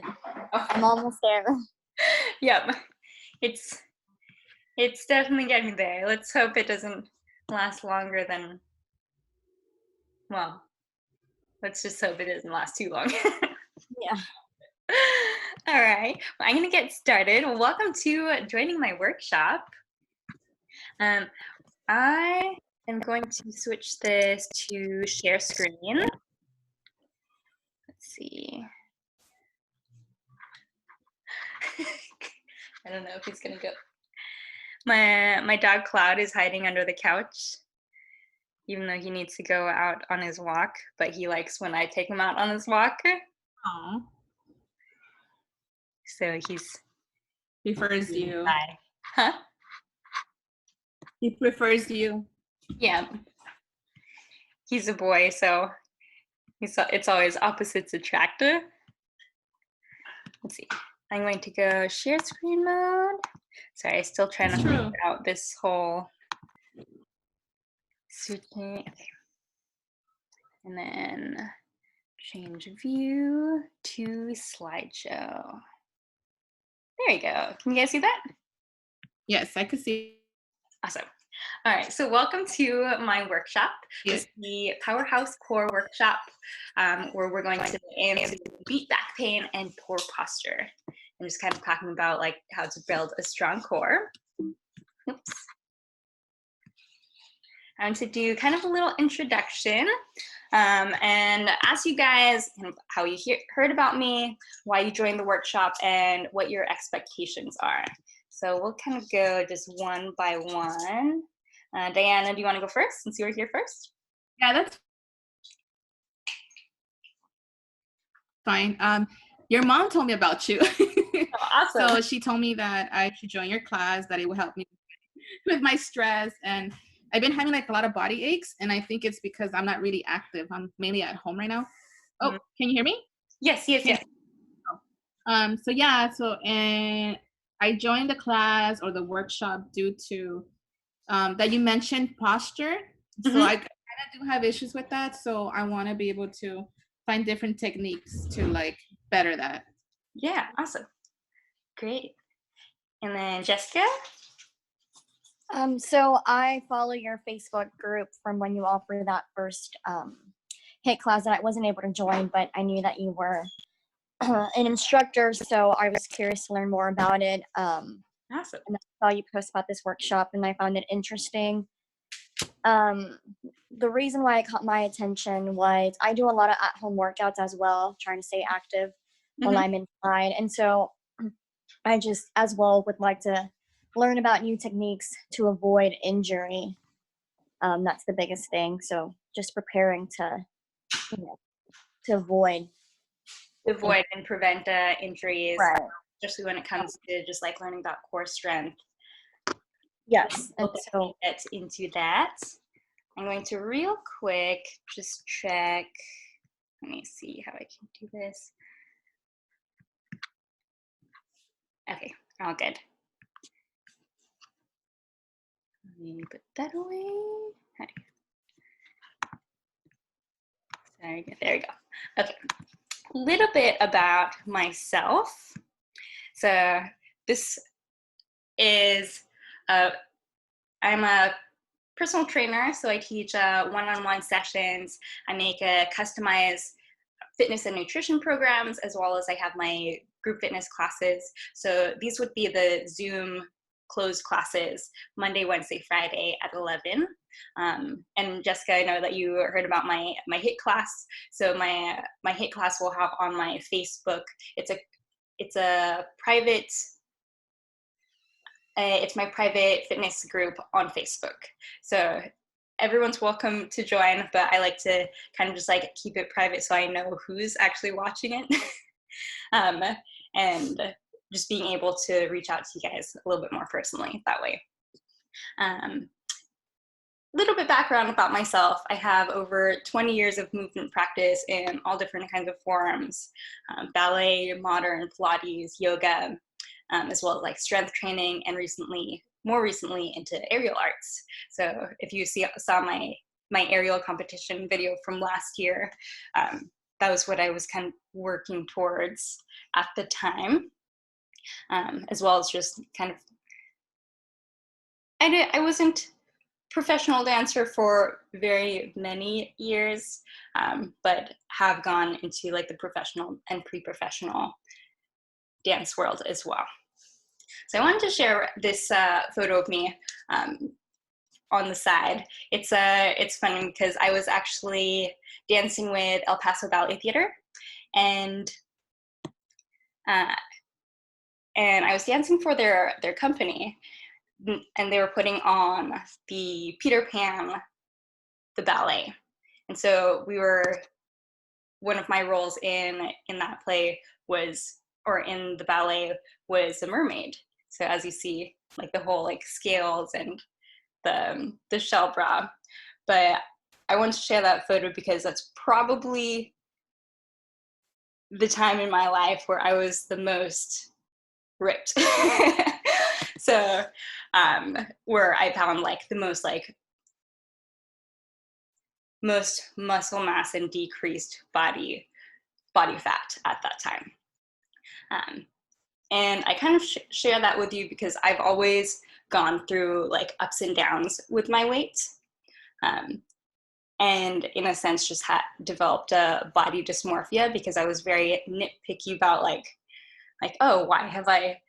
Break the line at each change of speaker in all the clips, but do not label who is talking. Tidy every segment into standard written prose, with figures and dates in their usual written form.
but I'm almost there.
Yep. It's definitely getting there. Let's hope it doesn't last longer than, well, let's just hope it doesn't last too long.
Yeah.
All right. Well, I'm going to get started. Welcome to joining my workshop. I am going to switch this to share screen. Let's see. I don't know if he's going to go. My dog Cloud is hiding under the couch, even though he needs to go out on his walk, but he likes when I take him out on his walk.
Aww.
So
he prefers you.
Huh?
He prefers you.
Yeah. He's a boy, so it's always opposites attract. Let's see. I'm going to go share screen mode. Sorry, I'm still trying to figure out this whole switching. Okay. And then change view to slideshow. There you go. Can you guys see that?
Yes, I could see.
Awesome. All right, so welcome to my workshop.
Yes.
This is the Powerhouse Core Workshop, where we're going to aim to beat back pain and poor posture. I'm just kind of talking about like how to build a strong core. Oops. I want to do kind of a little introduction and ask you guys how you heard about me, why you joined the workshop, and what your expectations are. So we'll kind of go just one by one. Diana, do you want to go first since you were here first?
Yeah, that's fine. Your mom told me about you.
Oh, awesome.
So she told me that I should join your class, that it will help me with my stress. And I've been having like a lot of body aches, and I think it's because I'm not really active. I'm mainly at home right now. Oh, Can you hear me?
Yes.
So yeah, and I joined the class or the workshop due to that you mentioned posture. So I kind of do have issues with that. So I want to be able to find different techniques to like better that.
Yeah, awesome. Great. And then Jessica?
So I follow your Facebook group from when you offered that first HIIT class that I wasn't able to join, but I knew that you were an instructor, so I was curious to learn more about it.
Awesome.
And I saw you post about this workshop, and I found it interesting. The reason why it caught my attention was I do a lot of at-home workouts as well, trying to stay active when I'm inside, and so I just as well would like to learn about new techniques to avoid injury. That's the biggest thing. So just preparing to avoid
and prevent injuries,
right.
Especially when it comes to just like learning about core strength.
Yes, and
so get into that. I'm going to real quick just check. Let me see how I can do this. Okay, all good. Let me put that away. Sorry, there we go. Okay, a little bit about myself. So this is, I'm a personal trainer, so I teach one-on-one sessions. I make customized fitness and nutrition programs, as well as I have my group fitness classes. So these would be the Zoom closed classes, Monday, Wednesday, Friday at 11. And Jessica, I know that you heard about my HIIT class. So my HIIT class will have on my Facebook. It's a private. It's my private fitness group on Facebook. So everyone's welcome to join, but I like to kind of just like keep it private so I know who's actually watching it. And just being able to reach out to you guys a little bit more personally that way. Little bit background about myself. I have over 20 years of movement practice in all different kinds of forms, ballet, modern, Pilates, yoga, as well as like strength training, and more recently into aerial arts. So if you saw my aerial competition video from last year, that was what I was kind of working towards at the time, as well as just kind of, I wasn't professional dancer for very many years, but have gone into like the professional and pre-professional dance world as well. So I wanted to share this photo of me on the side. It's funny because I was actually dancing with El Paso Ballet Theater, and I was dancing for their company, and they were putting on the Peter Pan, the ballet. And so one of my roles in that play was, or in the ballet, was a mermaid. So as you see, like the whole like scales and the shell bra. But I wanted to share that photo because that's probably the time in my life where I was the most ripped. So where I found like the most muscle mass and decreased body fat at that time. And I kind of share that with you because I've always gone through like ups and downs with my weight. And in a sense just developed a body dysmorphia because I was very nitpicky about like, oh, why have I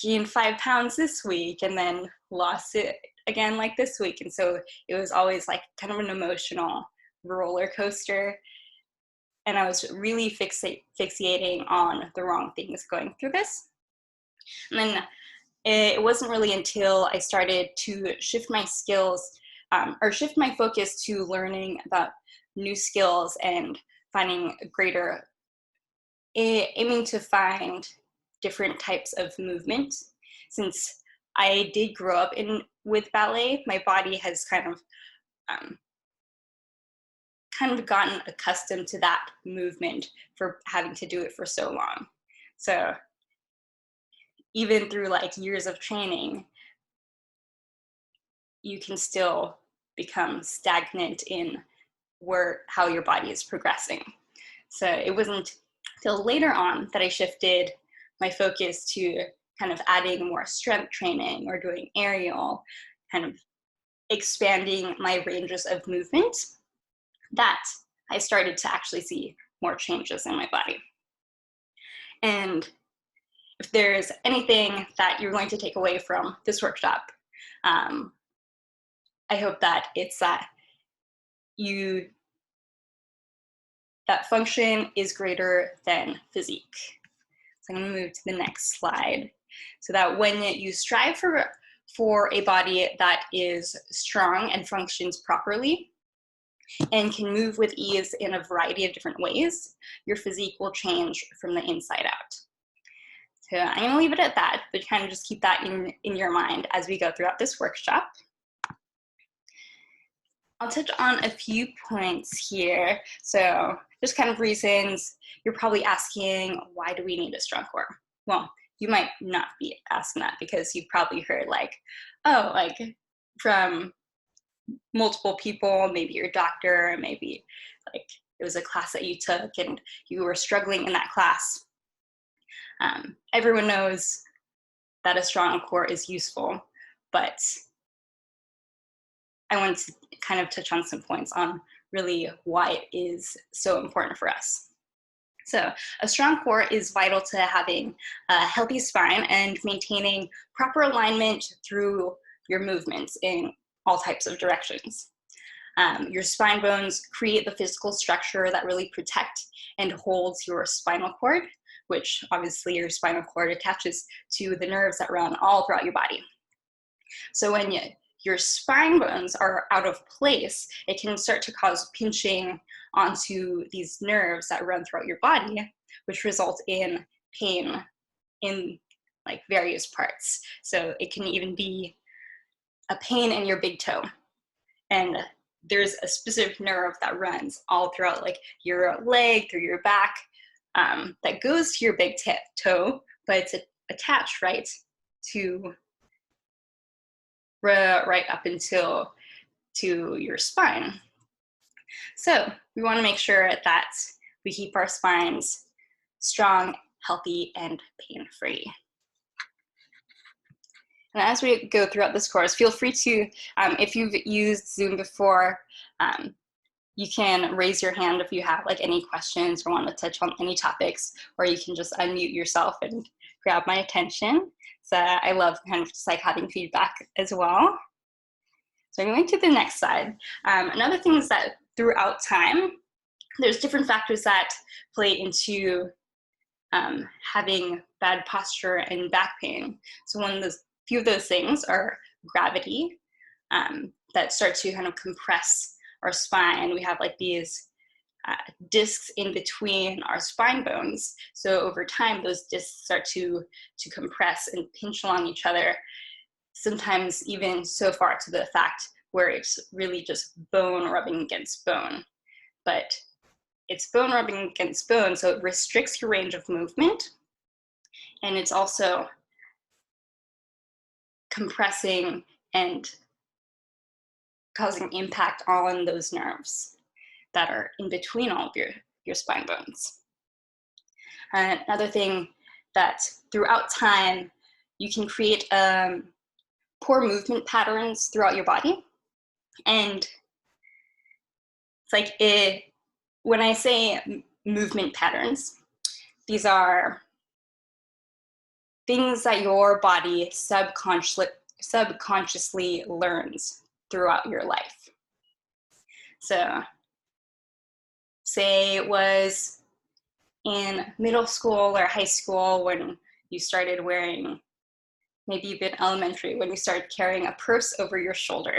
gained 5 pounds this week and then lost it again like this week? And so it was always like kind of an emotional roller coaster. And I was really fixating on the wrong things going through this. And then it wasn't really until I started to shift my skills or shift my focus to learning about new skills and finding aiming to find different types of movement. Since I did grow up with ballet, my body has kind of gotten accustomed to that movement for having to do it for so long. So even through like years of training, you can still become stagnant in how your body is progressing. So it wasn't till later on that I shifted my focus to kind of adding more strength training or doing aerial, kind of expanding my ranges of movement, that I started to actually see more changes in my body. And if there's anything that you're going to take away from this workshop, I hope that it's that that function is greater than physique. So I'm going to move to the next slide. So that when you strive for a body that is strong and functions properly and can move with ease in a variety of different ways, your physique will change from the inside out. So I'm going to leave it at that, but kind of just keep that in your mind as we go throughout this workshop. I'll touch on a few points here. So just kind of reasons you're probably asking, why do we need a strong core? Well, you might not be asking that because you've probably heard like, oh, like from multiple people, maybe your doctor, maybe like it was a class that you took and you were struggling in that class. Everyone knows that a strong core is useful, but I wanted to kind of touch on some points on really why it is so important for us. So a strong core is vital to having a healthy spine and maintaining proper alignment through your movements in all types of directions. Your spine bones create the physical structure that really protect and holds your spinal cord, which obviously your spinal cord attaches to the nerves that run all throughout your body. So when your spine bones are out of place, it can start to cause pinching onto these nerves that run throughout your body, which results in pain in like various parts. So it can even be a pain in your big toe. And there's a specific nerve that runs all throughout like your leg, through your back, that goes to your big toe, but it's attached right up until to your spine. So we want to make sure that we keep our spines strong, healthy, and pain-free. And as we go throughout this course, feel free to, if you've used Zoom before, you can raise your hand if you have like any questions or want to touch on any topics, or you can just unmute yourself and grab my attention. So I love kind of just like having feedback as well. So I'm going to the next slide. Another thing is that throughout time, there's different factors that play into having bad posture and back pain. So one of those, few of those things are gravity, that start to kind of compress our spine. We have like these discs in between our spine bones. So over time, those discs start to compress and pinch along each other, sometimes even so far to the fact where it's really just bone rubbing against bone. But it's bone rubbing against bone, so it restricts your range of movement. And it's also compressing and causing impact on those nerves that are in between all of your spine bones. Another thing that throughout time, you can create poor movement patterns throughout your body. And it's like when I say movement patterns, these are things that your body subconsciously learns throughout your life. So say it was in middle school or high school when you started wearing, maybe even elementary, when you started carrying a purse over your shoulder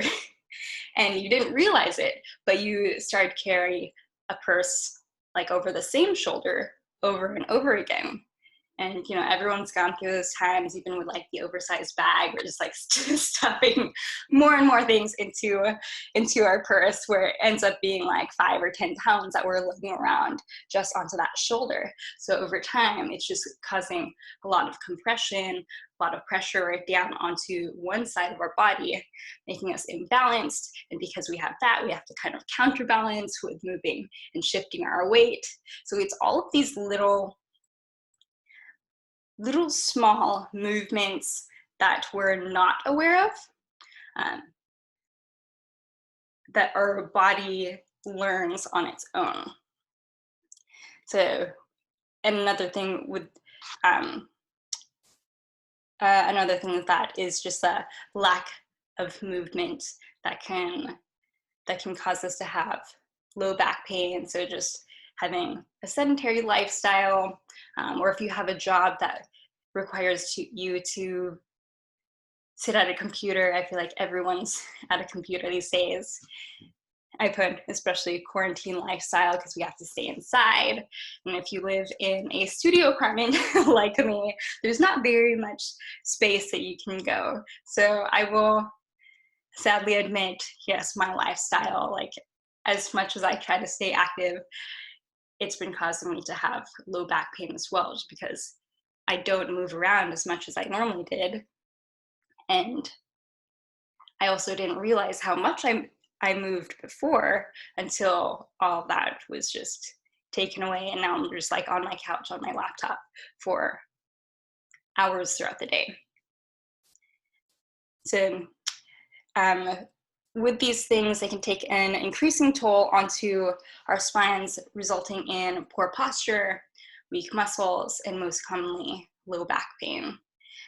and you didn't realize it, but you started carrying a purse like over the same shoulder over and over again. And, you know, everyone's gone through those times, even with like the oversized bag, we're just like stuffing more and more things into our purse, where it ends up being like 5 or 10 pounds that we're lugging around just onto that shoulder. So over time, it's just causing a lot of compression, a lot of pressure right down onto one side of our body, making us imbalanced. And because we have that, we have to kind of counterbalance with moving and shifting our weight. So it's all of these little small movements that we're not aware of, that our body learns on its own. So, and another thing with that is just a lack of movement that can cause us to have low back pain. So just having a sedentary lifestyle, or if you have a job that requires you to sit at a computer. I feel like everyone's at a computer these days. I put especially quarantine lifestyle because we have to stay inside. And if you live in a studio apartment like me, there's not very much space that you can go. So I will sadly admit, yes, my lifestyle, like as much as I try to stay active, it's been causing me to have low back pain as well, just because I don't move around as much as I normally did. And I also didn't realize how much I moved before until all that was just taken away. And now I'm just like on my couch on my laptop for hours throughout the day. So with these things, they can take an increasing toll onto our spines, resulting in poor posture, weak muscles, and most commonly, low back pain.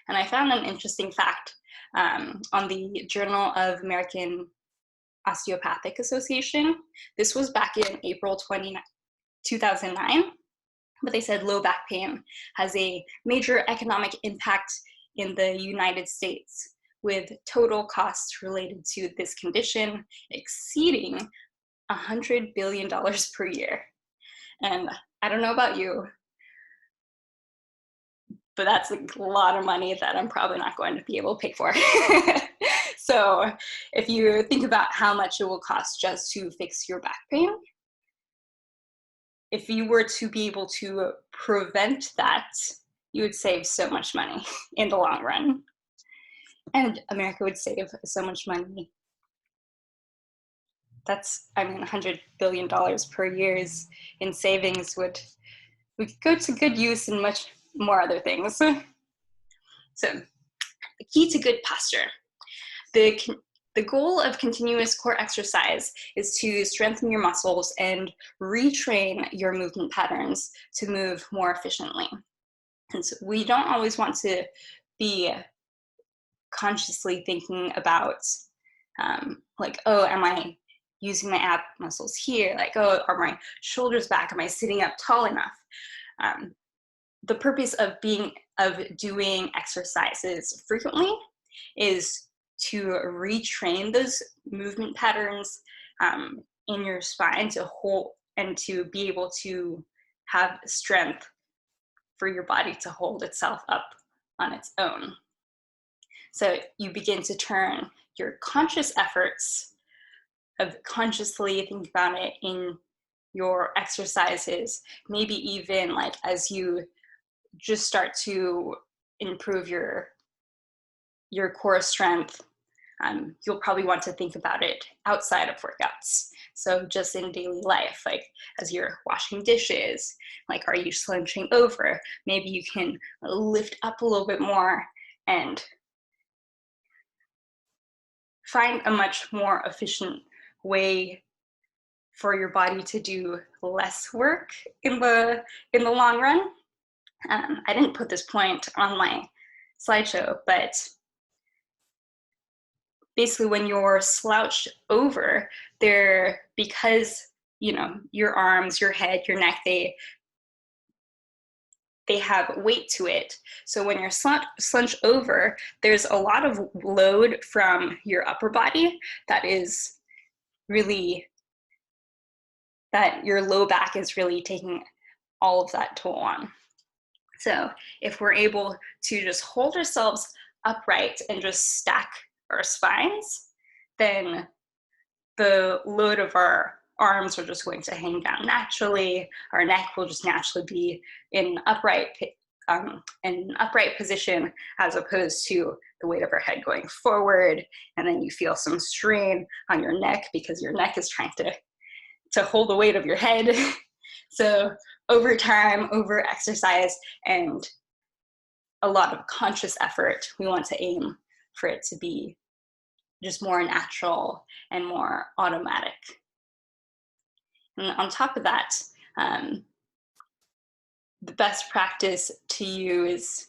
And I found an interesting fact on the Journal of American Osteopathic Association. This was back in April 2009, but they said low back pain has a major economic impact in the United States, with total costs related to this condition exceeding $100 billion per year. And I don't know about you, but that's a lot of money that I'm probably not going to be able to pay for. So if you think about how much it will cost just to fix your back pain, if you were to be able to prevent that, you would save so much money in the long run. And America would save so much money that's, I mean, $100 billion per year in savings would go to good use in much more other things. So the key to good posture. The goal of continuous core exercise is to strengthen your muscles and retrain your movement patterns to move more efficiently. And so we don't always want to be consciously thinking about like, oh, am I using my ab muscles here? Like, oh, are my shoulders back? Am I sitting up tall enough? The purpose of doing exercises frequently is to retrain those movement patterns in your spine to hold and to be able to have strength for your body to hold itself up on its own. So you begin to turn your conscious efforts of consciously think about it in your exercises, maybe even like as you just start to improve your core strength, you'll probably want to think about it outside of workouts. So just in daily life, like as you're washing dishes, like are you slouching over? Maybe you can lift up a little bit more and find a much more efficient way for your body to do less work in the long run. I didn't put this point on my slideshow, but basically when you're slouched over, because your arms, your head, your neck, they have weight to it. So when you're slunched over, there's a lot of load from your upper body that your low back is really taking all of that toll on. So if we're able to just hold ourselves upright and just stack our spines, then the load of our arms are just going to hang down naturally. Our neck will just naturally be in an upright position, as opposed to the weight of our head going forward. And then you feel some strain on your neck because your neck is trying to hold the weight of your head. So over time, over exercise, and a lot of conscious effort, we want to aim for it to be just more natural and more automatic. And on top of that, the best practice to use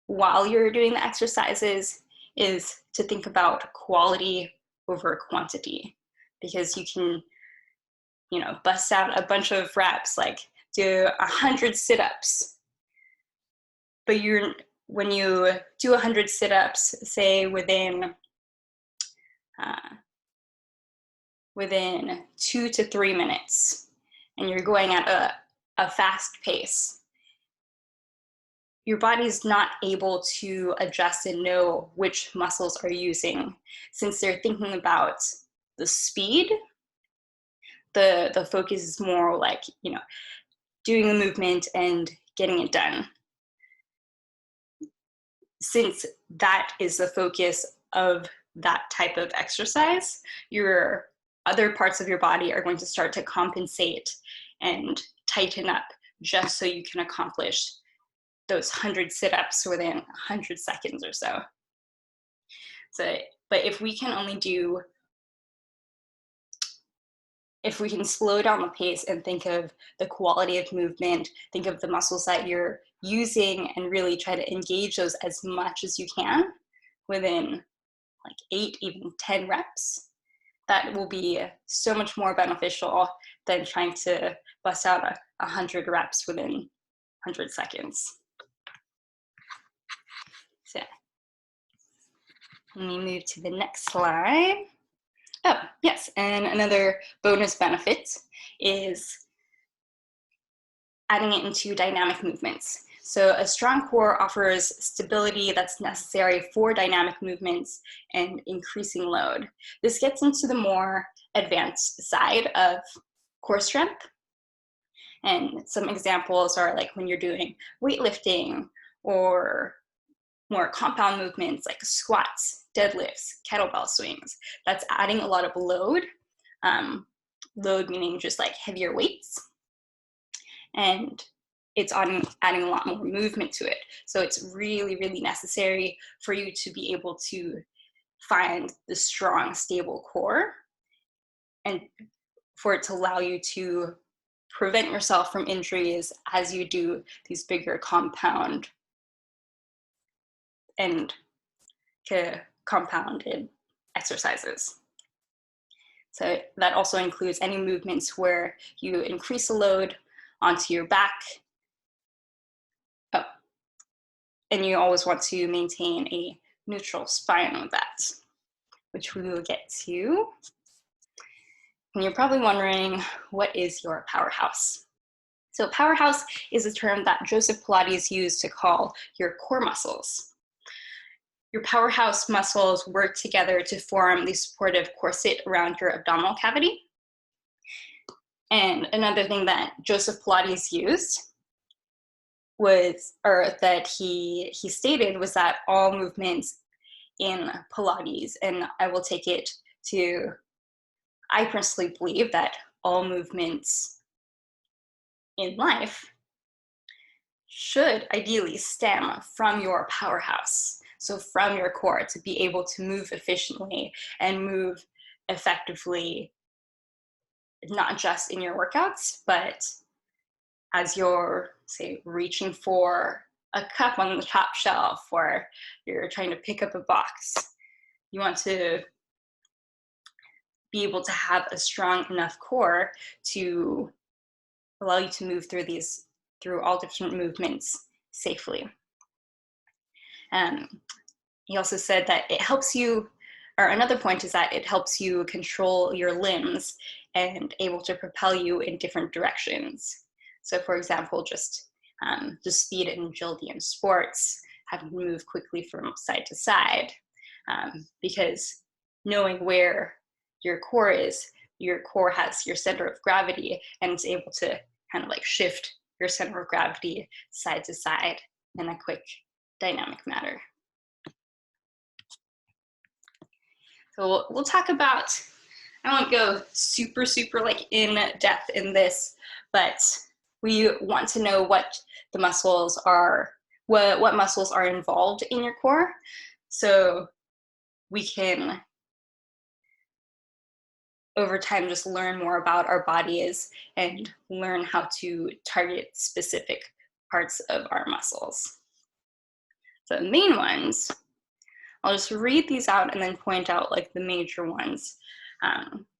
while you're doing the exercises is to think about quality over quantity, because you can, bust out a bunch of reps, like do 100 sit-ups, but when you do 100 sit-ups, say within 2 to 3 minutes, and you're going at a fast pace, your body's not able to adjust and know which muscles are using, since they're thinking about the speed. The focus is more like, doing the movement and getting it done. Since that is the focus of that type of exercise, your other parts of your body are going to start to compensate and tighten up just so you can accomplish those 100 sit-ups within 100 seconds or so. But if we can slow down the pace and think of the quality of movement, think of the muscles that you're using, and really try to engage those as much as you can within like 8, even 10 reps, that will be so much more beneficial than trying to bust out 100 reps within 100 seconds. So let me move to the next slide. Oh, yes, and another bonus benefit is adding it into dynamic movements. So a strong core offers stability that's necessary for dynamic movements and increasing load. This gets into the more advanced side of core strength. And some examples are like when you're doing weightlifting or more compound movements like squats, deadlifts, kettlebell swings. That's adding a lot of load load meaning just like heavier weights, and it's adding a lot more movement to it. So it's really, really necessary for you to be able to find the strong, stable core, and for it to allow you to prevent yourself from injuries as you do these bigger compounded exercises. So that also includes any movements where you increase the load onto your back. Oh, and you always want to maintain a neutral spine with that, which we will get to. And you're probably wondering, what is your powerhouse? So powerhouse is a term that Joseph Pilates used to call your core muscles. Your powerhouse muscles work together to form the supportive corset around your abdominal cavity. And another thing that Joseph Pilates used was, or that he stated, was that all movements in Pilates, and I will take it to, I personally believe that all movements in life should ideally stem from your powerhouse. So from your core, to be able to move efficiently and move effectively, not just in your workouts, but as you're, say, reaching for a cup on the top shelf, or you're trying to pick up a box. You want to be able to have a strong enough core to allow you to move through all different movements safely. He also said that it helps you, or another point is that it helps you control your limbs and able to propel you in different directions. So for example, just speed and agility in sports, having to move quickly from side to side, because knowing where your core is, your core has your center of gravity, and it's able to kind of like shift your center of gravity side to side in a quick, dynamic manner. So we'll talk about, I won't go super like in depth in this, but we want to know what the muscles are, what muscles are involved in your core, so we can over time just learn more about our bodies and learn how to target specific parts of our muscles. So the main ones, I'll just read these out and then point out like the major ones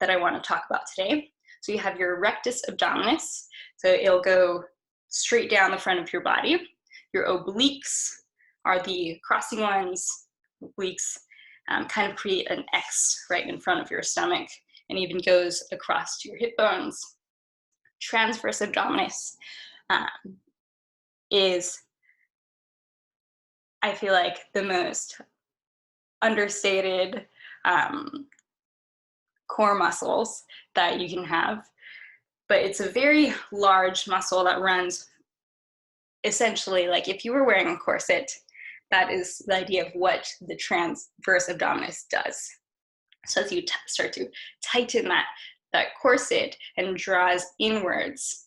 that I want to talk about today. So you have your rectus abdominis, so it'll go straight down the front of your body. Your obliques are the crossing ones. Obliques kind of create an X right in front of your stomach and even goes across to your hip bones. Transverse abdominis is, I feel like, the most understated core muscles that you can have, but it's a very large muscle that runs essentially like if you were wearing a corset. That is the idea of what the transverse abdominis does. So as you start to tighten that corset and draws inwards,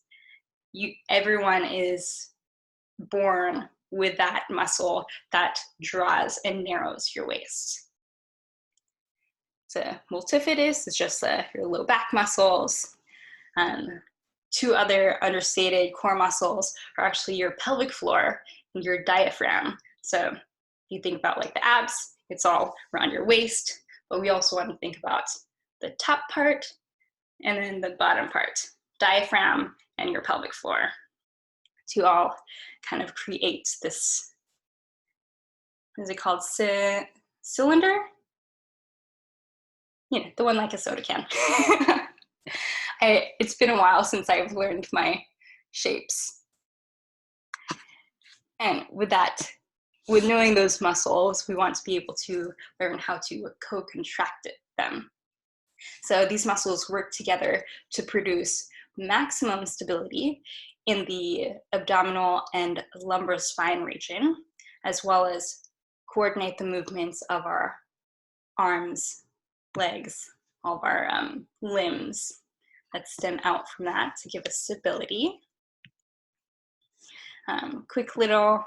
everyone is born with that muscle that draws and narrows your waist. So multifidus is just your low back muscles. Two other understated core muscles are actually your pelvic floor and your diaphragm. So if you think about like the abs, it's all around your waist, but we also want to think about the top part and then the bottom part, diaphragm and your pelvic floor, to all kind of create this, what is it called, cylinder? You know, the one like a soda can. It's been a while since I've learned my shapes. And with that, with knowing those muscles, we want to be able to learn how to co-contract them. So these muscles work together to produce maximum stability in the abdominal and lumbar spine region, as well as coordinate the movements of our arms, legs, all of our limbs that stem out from that to give us stability. Quick little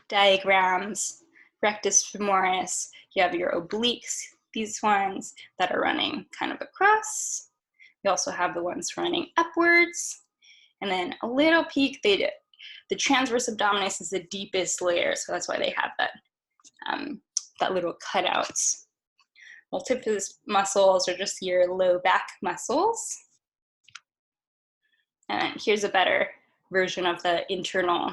diagrams. Rectus femoris, you have your obliques, these ones that are running kind of across. You also have the ones running upwards. And then a little peek, the transverse abdominis is the deepest layer, so that's why they have that little cutouts. Multifidus muscles are just your low back muscles. And here's a better version of the internal,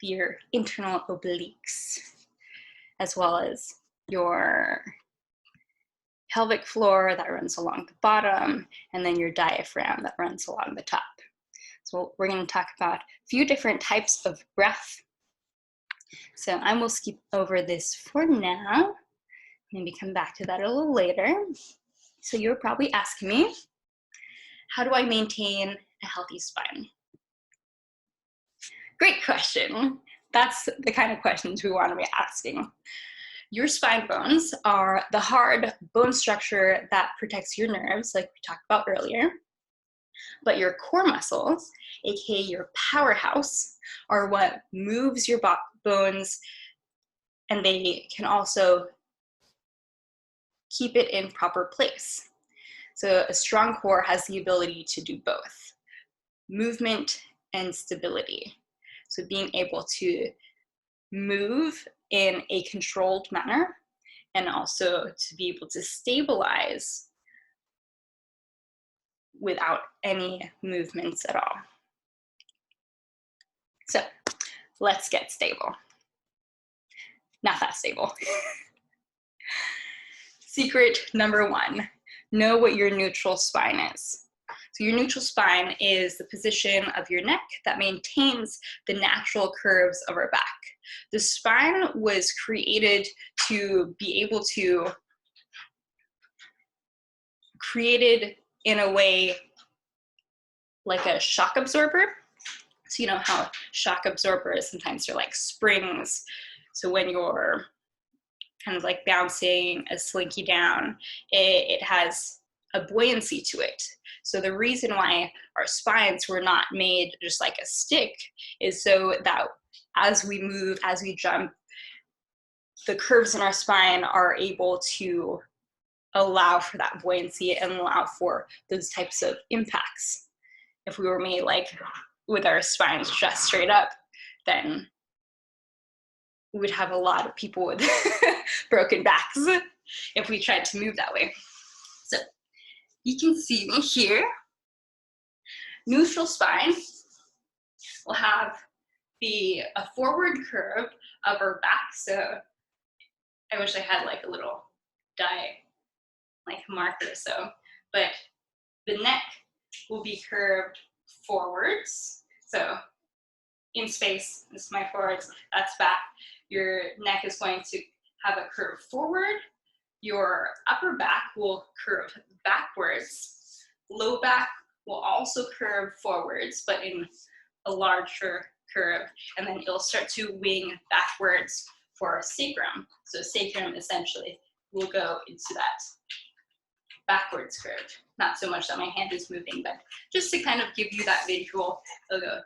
your internal obliques, as well as your pelvic floor that runs along the bottom, and then your diaphragm that runs along the top. So we're going to talk about a few different types of breath. So I will skip over this for now, maybe come back to that a little later. So you're probably asking me, how do I maintain a healthy spine? Great question. That's the kind of questions we want to be asking. Your spine bones are the hard bone structure that protects your nerves, like we talked about earlier. But your core muscles, aka your powerhouse, are what moves your bones, and they can also keep it in proper place. So a strong core has the ability to do both, movement and stability. So being able to move in a controlled manner and also to be able to stabilize without any movements at all. So let's get stable. Not that stable. Secret number 1, know what your neutral spine is. So your neutral spine is the position of your neck that maintains the natural curves of our back. The spine was created to be able to, created in a way like a shock absorber. So you know how shock absorbers, sometimes they're like springs. So when you're kind of like bouncing a slinky down, it has a buoyancy to it. So the reason why our spines were not made just like a stick is so that as we move, as we jump, the curves in our spine are able to allow for that buoyancy and allow for those types of impacts. If we were made like with our spines just straight up, then we would have a lot of people with broken backs if we tried to move that way. So you can see me here. Neutral spine will have a forward curve of our back. So I wish I had like a little marker. So, but the neck will be curved forwards. So in space, this is my forwards, that's back. Your neck is going to have a curve forward. Your upper back will curve backwards. Low back will also curve forwards, but in a larger curve. And then it'll start to wing backwards for our sacrum. So sacrum essentially will go into that backwards curve. Not so much that my hand is moving, but just to kind of give you that visual. It'll go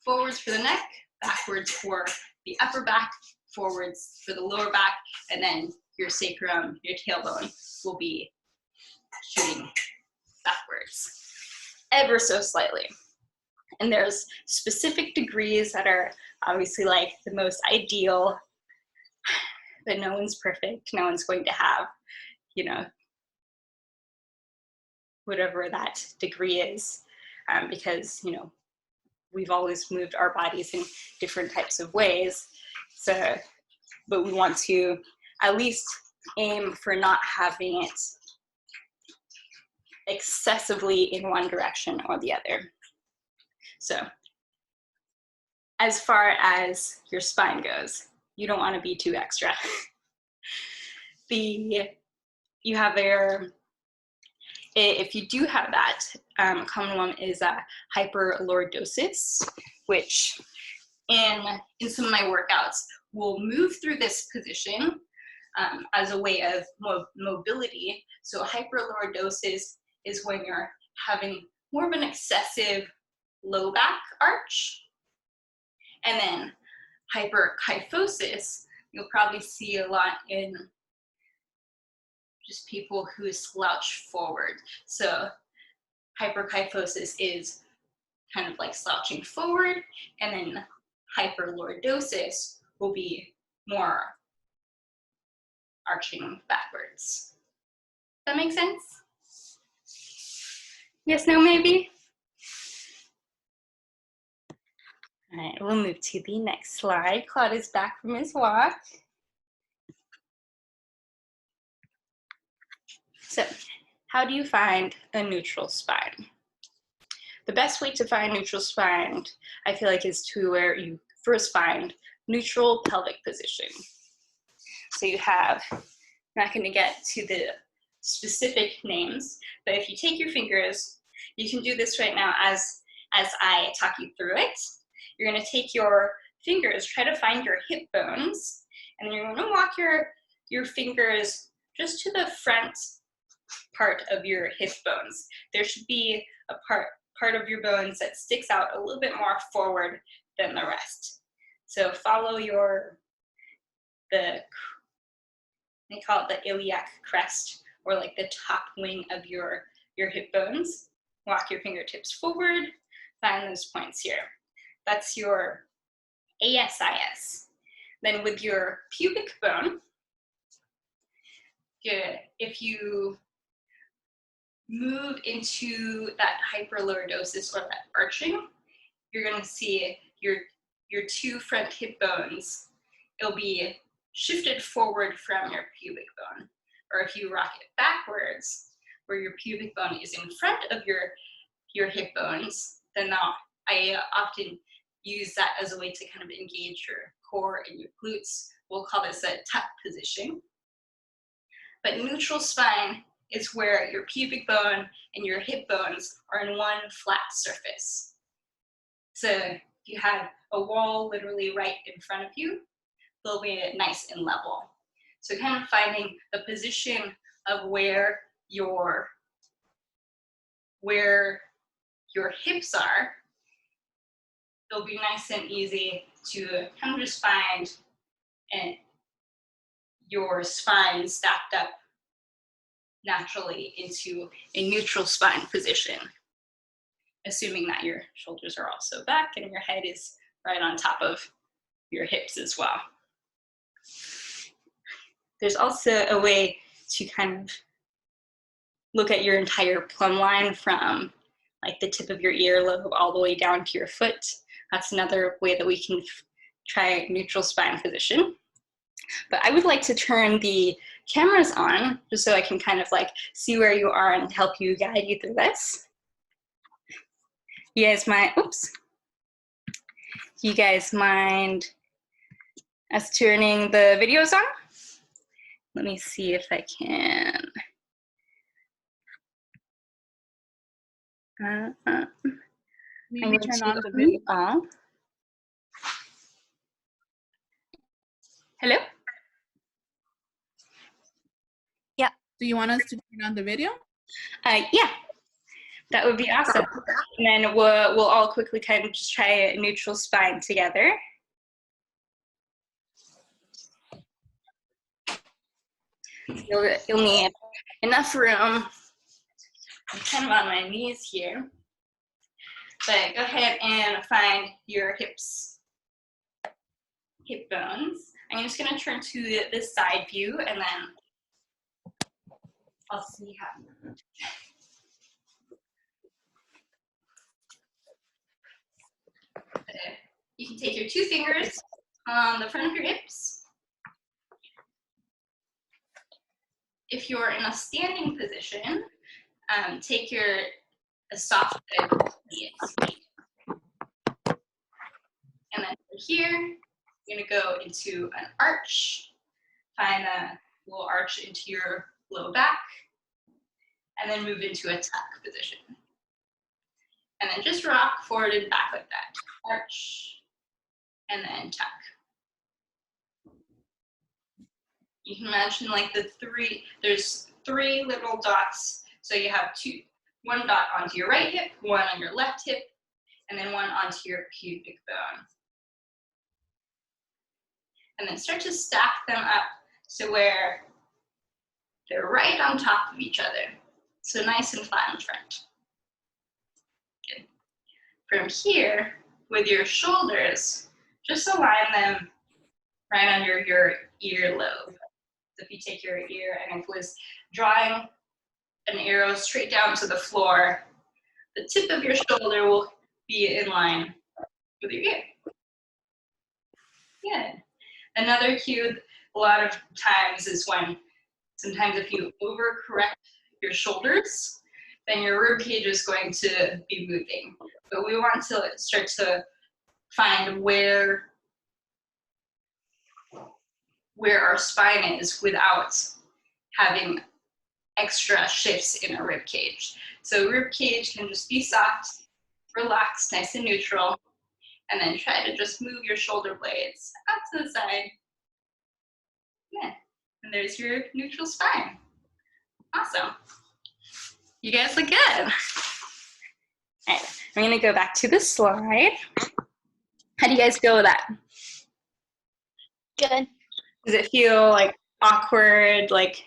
forwards for the neck, backwards for the upper back, forwards for the lower back, and then your sacrum, your tailbone will be shooting backwards ever so slightly. And there's specific degrees that are obviously like the most ideal, but no one's perfect. No one's going to have, you know, whatever that degree is, because, you know, we've always moved our bodies in different types of ways. So, but we want to at least aim for not having it excessively in one direction or the other. So, as far as your spine goes, you don't want to be too extra. You have if you do have that, common one is hyperlordosis, which in some of my workouts will move through this position as a way of mobility. So hyperlordosis is when you're having more of an excessive low back arch. And then hyperkyphosis, you'll probably see a lot in just people who slouch forward. So hyperkyphosis is kind of like slouching forward, and then hyperlordosis will be more arching backwards. That make sense? Yes, no, maybe? All right, we'll move to the next slide. Claude is back from his walk. So, how do you find a neutral spine? The best way to find neutral spine, I feel like, is to where you first find neutral pelvic position. So you have, I'm not going to get to the specific names, but if you take your fingers, you can do this right now as I talk you through it. You're going to take your fingers, try to find your hip bones, and then you're going to walk your fingers just to the front part of your hip bones. There should be a part of your bones that sticks out a little bit more forward than the rest. So follow they call it the iliac crest, or like the top wing of your hip bones. Walk your fingertips forward, find those points here. That's your ASIS. Then with your pubic bone, if you move into that hyperlordosis or that arching, you're going to see your two front hip bones. It'll be shifted forward from your pubic bone. Or if you rock it backwards, where your pubic bone is in front of your hip bones, then I often use that as a way to kind of engage your core and your glutes. We'll call this a tuck position. But neutral spine is where your pubic bone and your hip bones are in one flat surface. So if you have a wall literally right in front of you, they'll be nice and level. So kind of finding the position of where your hips are, it'll be nice and easy to kind of just find your spine stacked up naturally into a neutral spine position, assuming that your shoulders are also back and your head is right on top of your hips as well. There's also a way to kind of look at your entire plumb line from like the tip of your earlobe all the way down to your foot. That's another way that we can try neutral spine position. But I would like to turn the cameras on just so I can kind of like see where you are and help you guide you through this. You guys mind us turning the videos on? Let me see if I can.
Maybe turn on the video.
Hello?
Yeah.
Do you want us to turn on the video?
Yeah, that would be awesome. And then we'll all quickly kind of just try a neutral spine together. You'll need enough room. I'm kind of on my knees here. But go ahead and find your hip bones. I'm just going to turn to this side view, and then I'll see how. You can take your two fingers on the front of your hips. If you're in a standing position, take a soft knee. And then here, you're going to go into an arch. Find a little arch into your low back. And then move into a tuck position. And then just rock forward and back like that. Arch, and then tuck. You can imagine like there's three little dots. So you have one dot onto your right hip, one on your left hip, and then one onto your pubic bone. And then start to stack them up to where they're right on top of each other. So nice and flat in front. Good. From here, with your shoulders, just align them right under your earlobe. So if you take your ear and it was drawing an arrow straight down to the floor, the tip of your shoulder will be in line with your ear. Good. Another cue a lot of times is when sometimes if you overcorrect your shoulders, then your rib cage is going to be moving. But we want to start to find where our spine is without having extra shifts in our rib cage. So rib cage can just be soft, relaxed, nice and neutral, and then try to just move your shoulder blades out to the side. Yeah, and there's your neutral spine. Awesome. You guys look good. All right, I'm gonna go back to the slide. How do you guys feel with that?
Good.
Does it feel like awkward? Like,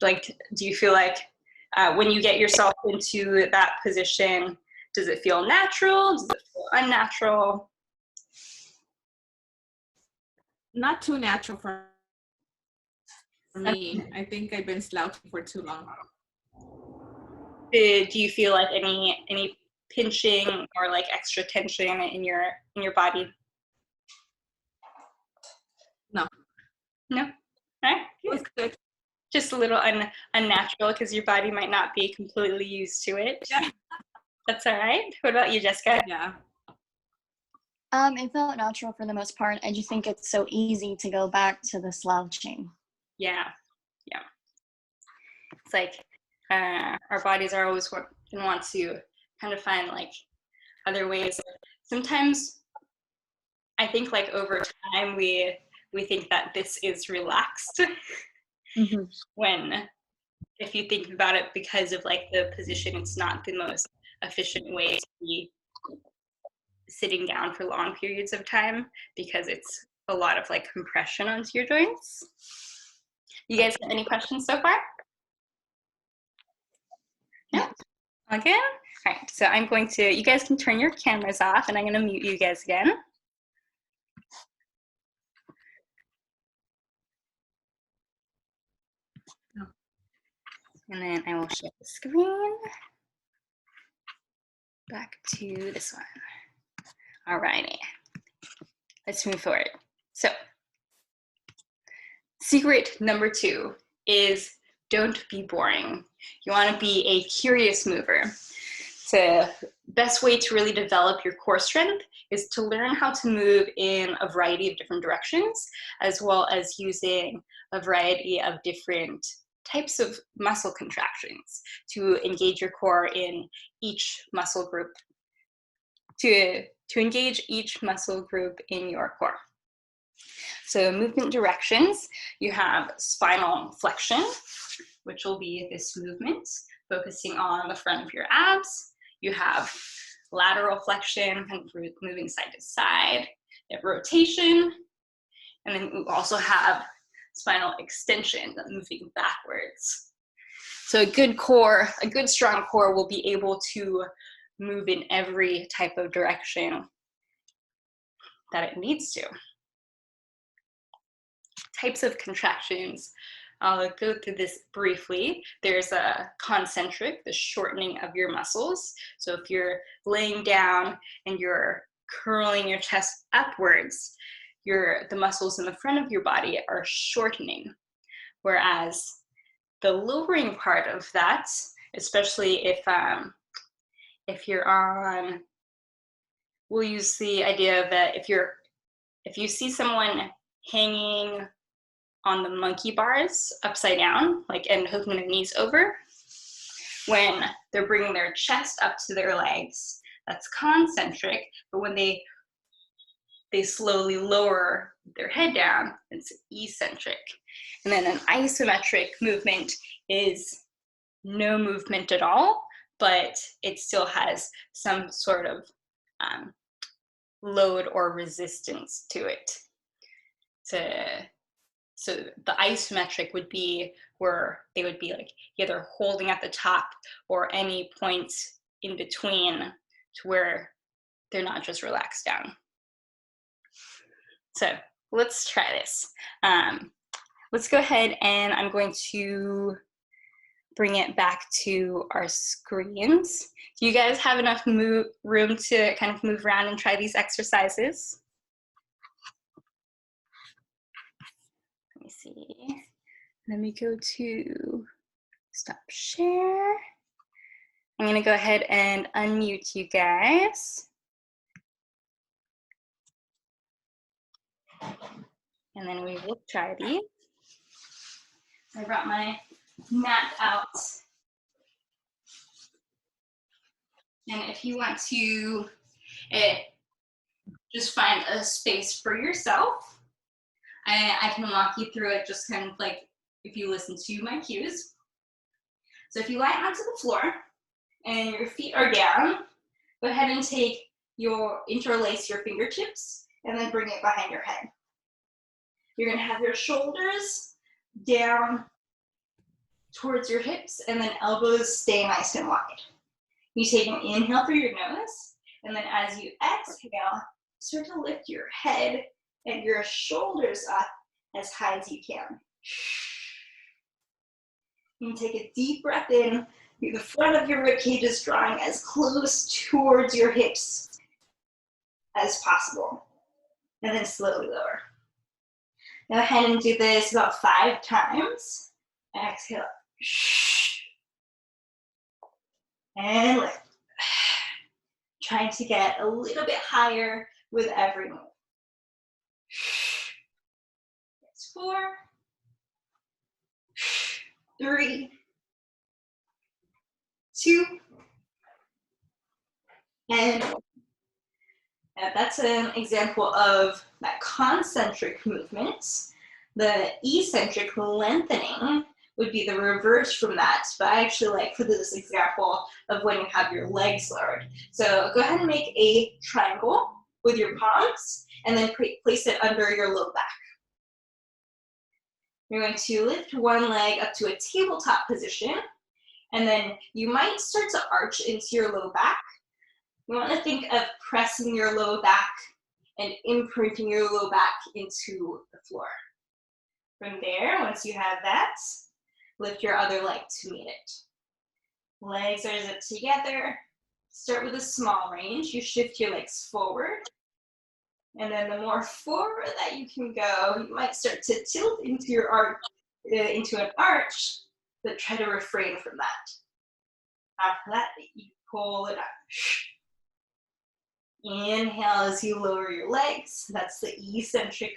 do you feel like when you get yourself into that position, does it feel natural? Does it feel unnatural?
Not too natural for me. I think I've been slouching for too long.
Do you feel like any pinching or like extra tension in your body?
No.
No? All right.
It's good.
Just a little unnatural because your body might not be completely used to it.
Yeah.
That's all right. What about you, Jessica?
Yeah.
It felt natural for the most part. I just think it's so easy to go back to the slouching.
Yeah. It's like our bodies are always want to kind of find like other ways. Sometimes I think like over time we think that this is relaxed.
Mm-hmm.
When if you think about it, because of like the position, it's not the most efficient way to be sitting down for long periods of time because it's a lot of like compression onto your joints. You guys have any questions so far? No? Okay. All right, so I'm going to, you guys can turn your cameras off and I'm going to mute you guys again. And then I will share the screen. Back to this one. All righty. Let's move forward. So, secret number 2 is don't be boring. You want to be a curious mover. So, best way to really develop your core strength is to learn how to move in a variety of different directions, as well as using a variety of different types of muscle contractions to engage your core in each muscle group, to engage each muscle group in your core. So movement directions, you have spinal flexion, which will be this movement focusing on the front of your abs. You have lateral flexion, kind of moving side to side. You have rotation, and then we also have spinal extension, moving backwards. So a good strong core will be able to move in every type of direction that it needs to. Types of contractions, I'll go through this briefly. There's a concentric, the shortening of your muscles. So if you're laying down and you're curling your chest upwards, the muscles in the front of your body are shortening. Whereas the lowering part of that, especially if you're on, we'll use the idea that if you see someone hanging on the monkey bars upside down, and hooking their knees over, when they're bringing their chest up to their legs, that's concentric. But when they they slowly lower their head down. It's eccentric. And then an isometric movement is no movement at all, but it still has some sort of load or resistance to it. So the isometric would be where they would be like either holding at the top or any points in between to where they're not just relaxed down. So let's try this. Let's go ahead and I'm going to bring it back to our screens. Do you guys have enough room to kind of move around and try these exercises? Let me see. Let me go to stop share. I'm gonna go ahead and unmute you guys. And then we will try these. I brought my mat out. And if you want to just find a space for yourself, I can walk you through it just kind of like if you listen to my cues. So if you lie onto the floor and your feet are down, go ahead and interlace your fingertips and then bring it behind your head. You're gonna have your shoulders down towards your hips and then elbows stay nice and wide. You take an inhale through your nose, and then as you exhale, start to lift your head and your shoulders up as high as you can. You take a deep breath in. The front of your rib cage is drawing as close towards your hips as possible. And then slowly lower. Go ahead and do this about 5 times. Exhale. And lift. Trying to get a little bit higher with every move. That's 4, 3, 2, and that's an example of that concentric movement. The eccentric lengthening would be the reverse from that, but I actually like for this example of when you have your legs lowered. So go ahead and make a triangle with your palms and then place it under your low back. You're going to lift one leg up to a tabletop position, and then you might start to arch into your low back. You want to think of pressing your low back and imprinting your low back into the floor. From there, once you have that, lift your other leg to meet it. Legs are zipped together. Start with a small range. You shift your legs forward. And then the more forward that you can go, you might start to tilt into your arch, into an arch, but try to refrain from that. After that, you pull it up. Inhale as you lower your legs. That's the eccentric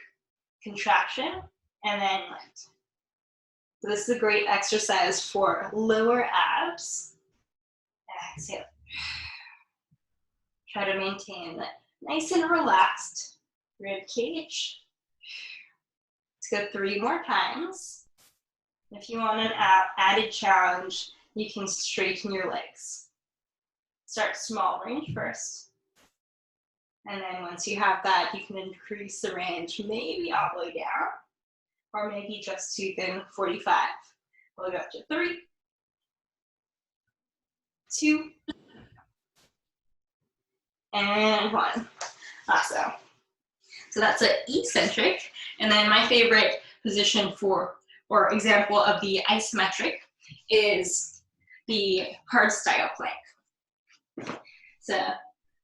contraction. And then lift. So this is a great exercise for lower abs. Exhale. Try to maintain that nice and relaxed rib cage. Let's go 3 more times. If you want an added challenge, you can straighten your legs. Start small range first. And then once you have that, you can increase the range maybe all the way down, or maybe just to then 45. We'll go up to 3, 2, and 1. Awesome. So that's an eccentric. And then my favorite position for, or example of the isometric is the hard style plank. So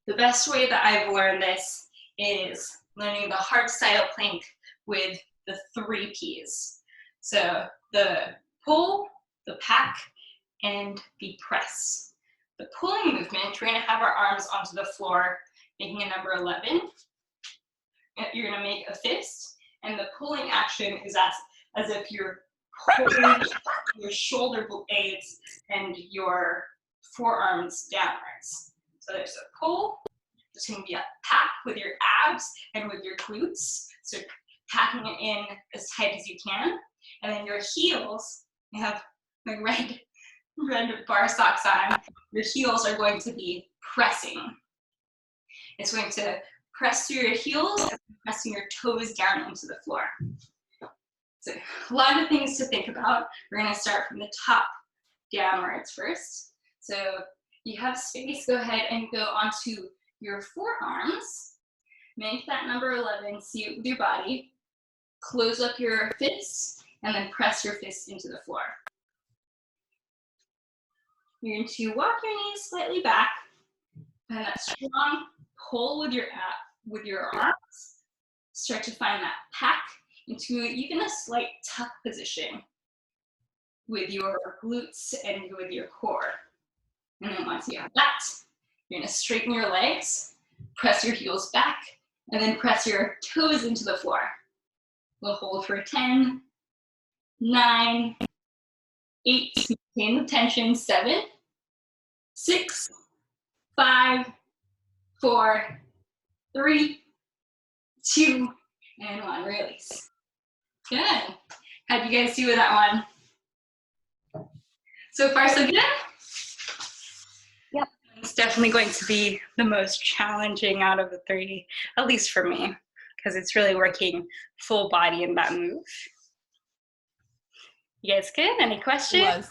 the best way that I've learned this is learning the hard style plank with the 3 Ps. So the pull, the pack, and the press. The pulling movement, we're gonna have our arms onto the floor, making a number 11. You're gonna make a fist, and the pulling action is as if you're pulling your shoulder blades and your forearms downwards. So there's a pull, there's gonna be a pack with your abs and with your glutes. So packing it in as tight as you can. And then your heels, you have my red bar socks on, your heels are going to be pressing. It's going to press through your heels and pressing your toes down into the floor. So a lot of things to think about. We're going to start from the top downwards first. So you have space, go ahead and go onto your forearms. Make that number 11, see it with your body. Close up your fists and then press your fists into the floor. You're going to walk your knees slightly back and that strong pull with your arms. Start to find that pack into even a slight tuck position with your glutes and with your core. And then once you have that, you're going to straighten your legs, press your heels back, and then press your toes into the floor. We'll hold for 10, 9, 8, maintain the tension, 7, 6, 5, 4, 3, 2, and 1. Release. Good. How'd you guys do with that one? So far, so good?
Yep.
It's definitely going to be the most challenging out of the 3, at least for me, because it's really working full body in that move. You guys good? Any questions?
It was.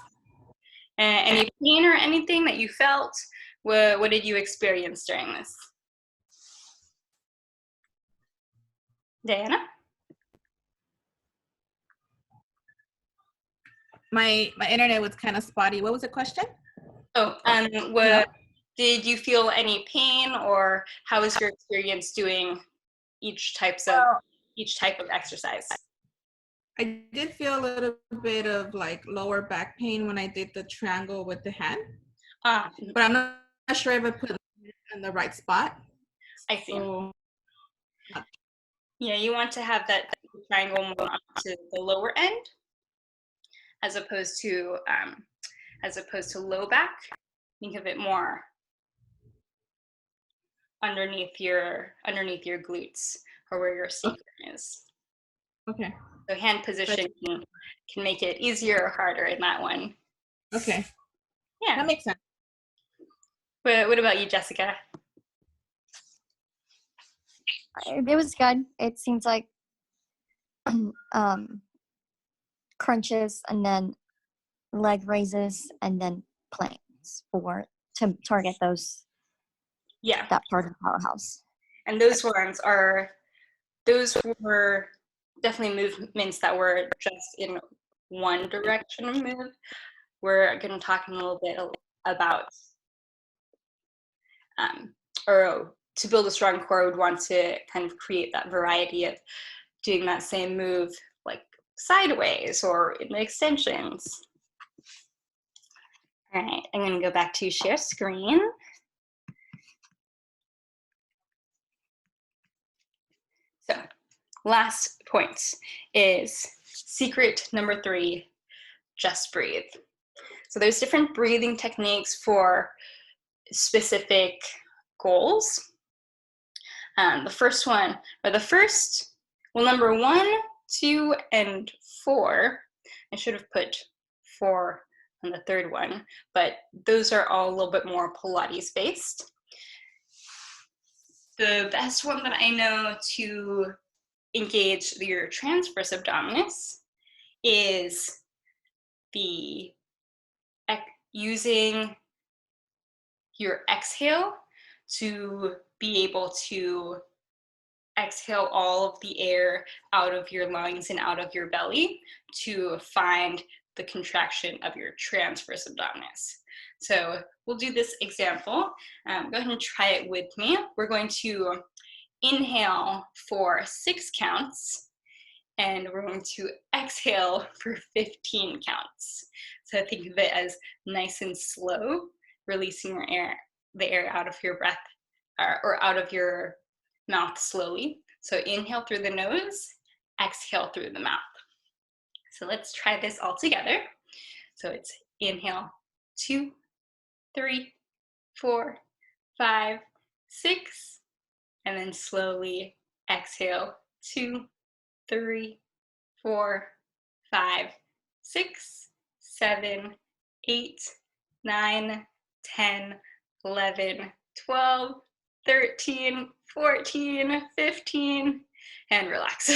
Any pain or anything that you felt? What did you experience during this? Diana?
My internet was kind of spotty. What was the question?
Oh, did you feel any pain, or how was your experience doing each type of exercise?
I did feel a little bit of like lower back pain when I did the triangle with the hand, but I'm not sure if I put it in the right spot.
I see.
So,
yeah, you want to have that triangle more to the lower end, as opposed to low back. Think of it more underneath your glutes, or where your sacrum is.
okay.
So hand position can make it easier or harder in that one.
Okay.
Yeah.
That makes sense.
But what about you, Jessica?
It was good. It seems like crunches and then leg raises and then planks to target that part of the powerhouse.
And those were definitely movements that were just in one direction of move. We're going to talk a little bit about or to build a strong core, would want to kind of create that variety of doing that same move like sideways or in the extensions. All right, I'm going to go back to share screen. So last point is secret number 3, just breathe. So there's different breathing techniques for specific goals. Number 1, 2, and 4. I should have put 4 on the third one, but those are all a little bit more Pilates based. The best one that I know to engage your transverse abdominis is using your exhale to be able to exhale all of the air out of your lungs and out of your belly to find the contraction of your transverse abdominis. So we'll do this example. Go ahead and try it with me. We're going to inhale for 6 counts, and we're going to exhale for 15 counts. So think of it as nice and slow, releasing the air out of your breath or out of your mouth slowly. So inhale through the nose, exhale through the mouth. So let's try this all together. So it's inhale, 2, 3, 4, 5, 6. and then slowly exhale. 2, 3, 4, 5, 6, 7, 8, 9, 10, 11, 12, 13, 14, 15, and relax.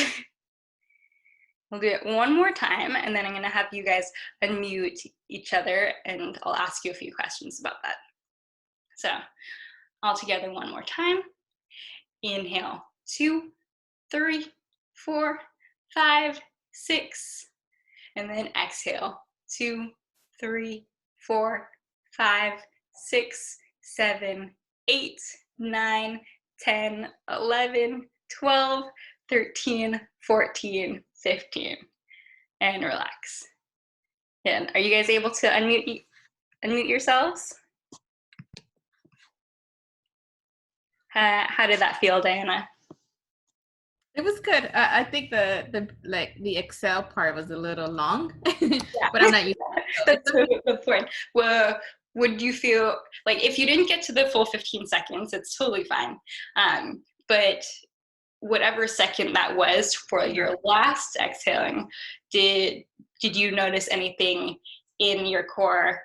We'll do it one more time, and then I'm going to have you guys unmute each other, and I'll ask you a few questions about that. So, all together one more time. Inhale, 2, 3, 4, 5, 6, and then exhale, 2, 3, 4, 5, 6, 7, 8, 9, 10, 11, 12, 13, 14, 15, and relax. And are you guys able to unmute yourselves? How did that feel, Diana?
It was good. I think the Excel part was a little long,
Yeah.
but I'm not used to it.
That's the point. Well, would you feel like if you didn't get to the full 15 seconds, it's totally fine. But whatever second that was for your last exhaling, did you notice anything in your core?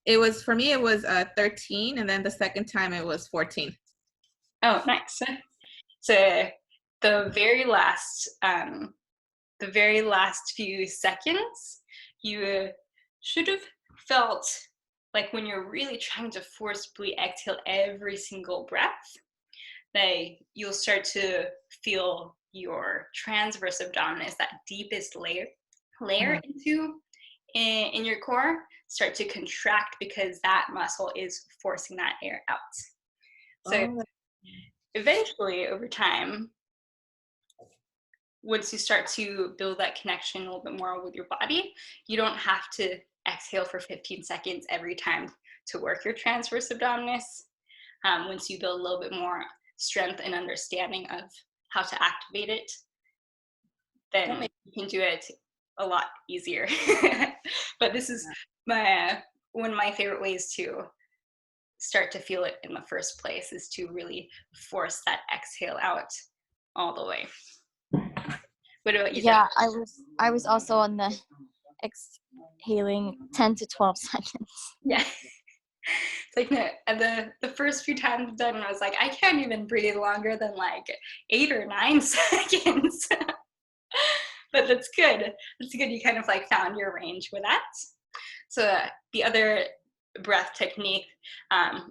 It was, for me, it was 13, and then the second time it was 14.
Oh, nice. So the very last few seconds, you should have felt like when you're really trying to forcibly exhale every single breath, that you'll start to feel your transverse abdominis, that deepest layer in your core, start to contract because that muscle is forcing that air out. So eventually, over time, once you start to build that connection a little bit more with your body, you don't have to exhale for 15 seconds every time to work your transverse abdominis. Once you build a little bit more strength and understanding of how to activate it, then you can do it a lot easier. But this is one of my favorite ways to start to feel it in the first place, is to really force that exhale out all the way. What about you?
Yeah, I was also on the exhaling 10 to 12 seconds.
Yeah. It's like the first few times I've done, I was like, I can't even breathe longer than like 8 or 9 seconds. But that's good. That's good. You kind of like found your range with that. So the other breath technique,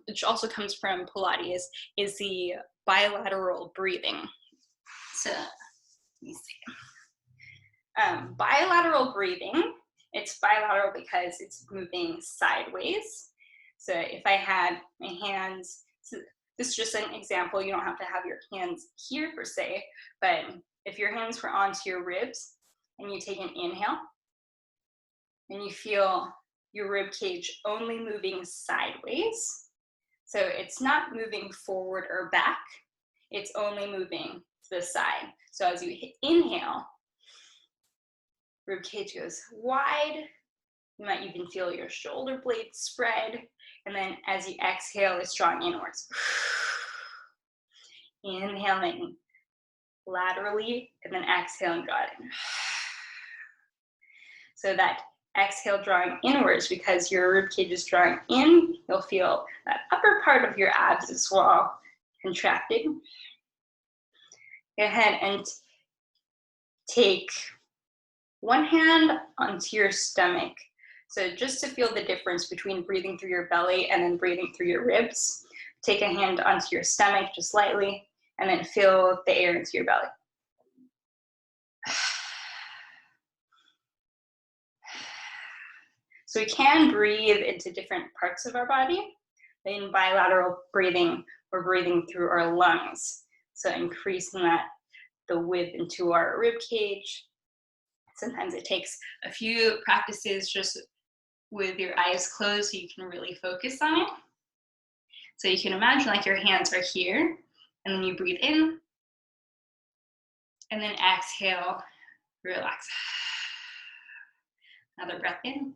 which also comes from Pilates, is the bilateral breathing. So let me see. Bilateral breathing, it's bilateral because it's moving sideways. So if I had my hands, so this is just an example, you don't have to have your hands here per se, but if your hands were onto your ribs and you take an inhale and you feel your rib cage only moving sideways, so it's not moving forward or back, it's only moving to the side. So as you inhale, rib cage goes wide. You might even feel your shoulder blades spread. And then as you exhale, it's drawing inwards. Inhaling laterally, and then exhale and draw it in. So that exhale drawing inwards, because your rib cage is drawing in, you'll feel that upper part of your abs as well contracting. Go ahead and take one hand onto your stomach. So just to feel the difference between breathing through your belly and then breathing through your ribs, take a hand onto your stomach just lightly, and then feel the air into your belly. So we can breathe into different parts of our body. In bilateral breathing, we're breathing through our lungs. So increasing the width into our rib cage. Sometimes it takes a few practices just with your eyes closed so you can really focus on it. So you can imagine like your hands are here, and then you breathe in, and then exhale, relax. Another breath in,